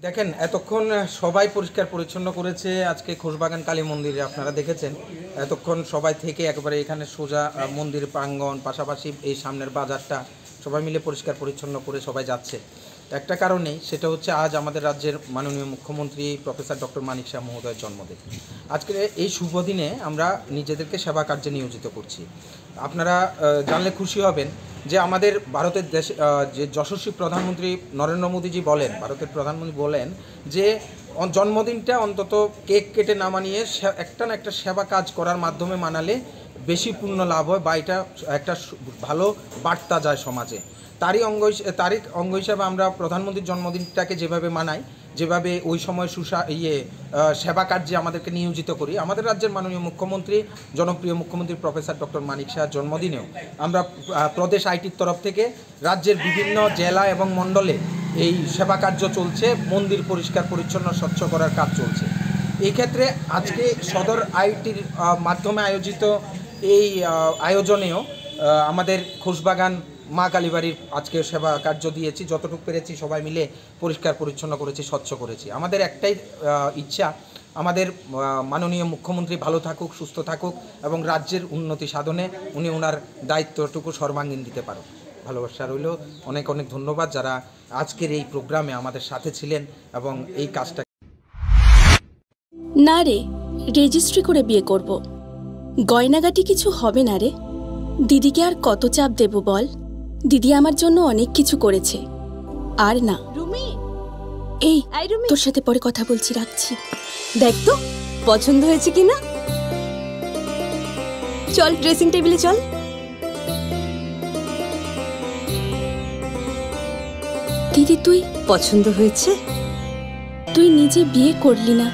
দেখেন এতক্ষণ সবাই পরিষ্কার পরিচ্ছন্ন করেছে। আজকে খোশবাগান কালী মন্দিরে আপনারা দেখেছেন এতক্ষণ সবাই থেকে একেবারে এখানে সোজা মন্দির প্রাঙ্গণ, পাশাপাশি এই সামনের বাজারটা সবাই মিলে পরিষ্কার পরিচ্ছন্ন করে সবাই যাচ্ছে। একটা কারণেই, সেটা হচ্ছে আজ আমাদের রাজ্যের মাননীয় মুখ্যমন্ত্রী প্রফেসর ডক্টর মানিক শাহ মহোদয়ের জন্মদিন। আজকে এই শুভ দিনে আমরা নিজেদেরকে সেবা কার্যে নিয়োজিত করছি। আপনারা জানলে খুশি হবেন যে আমাদের ভারতের দেশে যে যশস্বী প্রধানমন্ত্রী নরেন্দ্র মোদীজি বলেন, ভারতের প্রধানমন্ত্রী বলেন যে জন্মদিনটা অন্তত কেক কেটে না মানিয়ে একটা না একটা সেবা কাজ করার মাধ্যমে মানালে বেশি পুণ্য লাভ হয় বা এটা একটা ভালো বার্তা যায় সমাজে। তারই অঙ্গ হিসাবে আমরা প্রধানমন্ত্রীর জন্মদিনটাকে যেভাবে মানাই, যেভাবে ওই সময় সেবা কার্যে আমাদেরকে নিয়োজিত করি, আমাদের রাজ্যের মাননীয় মুখ্যমন্ত্রী, জনপ্রিয় মুখ্যমন্ত্রী প্রফেসর ডক্টর মানিক শাহর জন্মদিনেও আমরা প্রদেশ আইটির তরফ থেকে রাজ্যের বিভিন্ন জেলা এবং মণ্ডলে এই সেবা কার্য চলছে, মন্দির পরিষ্কার পরিচ্ছন্ন স্বচ্ছ করার কাজ চলছে। এই ক্ষেত্রে আজকে সদর আইটির মাধ্যমে আয়োজিত এই আয়োজনেও আমাদের খোশবাগান মা কালীবাড়ির আজকে সেবা কার্য দিয়েছি, যতটুকু পেরেছি সবাই মিলে পরিষ্কার পরিচ্ছন্ন করেছি, স্বচ্ছ করেছি। আমাদের একটাই ইচ্ছা, আমাদের মাননীয় মুখ্যমন্ত্রী ভালো থাকুক, সুস্থ থাকুক এবং রাজ্যের উন্নতি সাধনে উনি ওনার দায়িত্বটুকু সর্বাঙ্গীন দিতে পারেন। ভালোবাসা রইল। অনেক অনেক ধন্যবাদ যারা আজকের এই প্রোগ্রামে আমাদের সাথে ছিলেন এবং এই কাজটা। না রে, রেজিস্ট্রি করে বিয়ে করব। গয়নাগাটি কিছু হবে না রে। দিদিকে আর কত চাপ দেব বল? দিদি আমার জন্য অনেক কিছু করেছে। আর না রুমি, এই রুমি, তোর সাথে পরে কথা বলছি, রাখছি। দেখ তো পছন্দ হয়েছে কিনা। চল ড্রেসিং টেবিলে চল। দিদি তুই পছন্দ হয়েছে? তুই নিজে বিয়ে করলি না,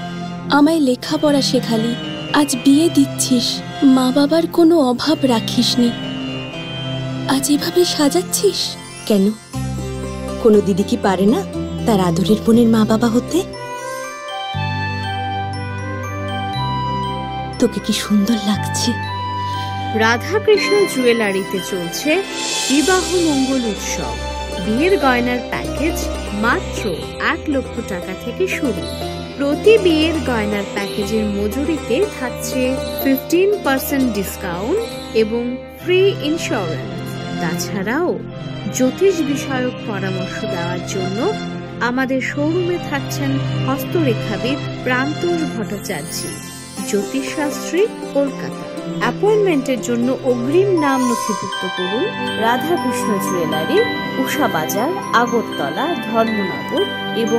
আমায় লেখাপড়া শেখালি, আজ বিয়ে দিচ্ছিস, মা বাবার কোনো অভাব রাখিসনি, আজ এভাবে সাজাচ্ছিস কেন? কোনো দিদি কি পারে না তার আদরের বোনের মা বাবা হতে? তোকে কি সুন্দর লাগছে। রাধাকৃষ্ণ জুয়েলারিতে চলছে বিবাহ মঙ্গল উৎসব। বিয়ের গয়নার প্যাকেজ মাত্র 1 লক্ষ টাকা থেকে শুরু। প্রতি বিয়ের গয়নার প্যাকেজের মজুরিতে থাকছে 15% ডিসকাউন্ট এবং ফ্রি ইন্স্যুরেন্স। তাছাড়াও জ্যোতিষ বিষয়ক পরামর্শ দেওয়ার জন্য আমাদের শোরুমে থাকছেন হস্তরেখাবিদ প্রান্তোষ ভট্টাচার্য, জ্যোতিষশাস্ত্রী, কলকাতা। অ্যাপয়েন্টমেন্টের জন্য অগ্রিম নাম নথিভুক্ত করুন রাধাকৃষ্ণ জুয়েলারি, উষা বাজার, আগরতলা, ধর্মনগর এবং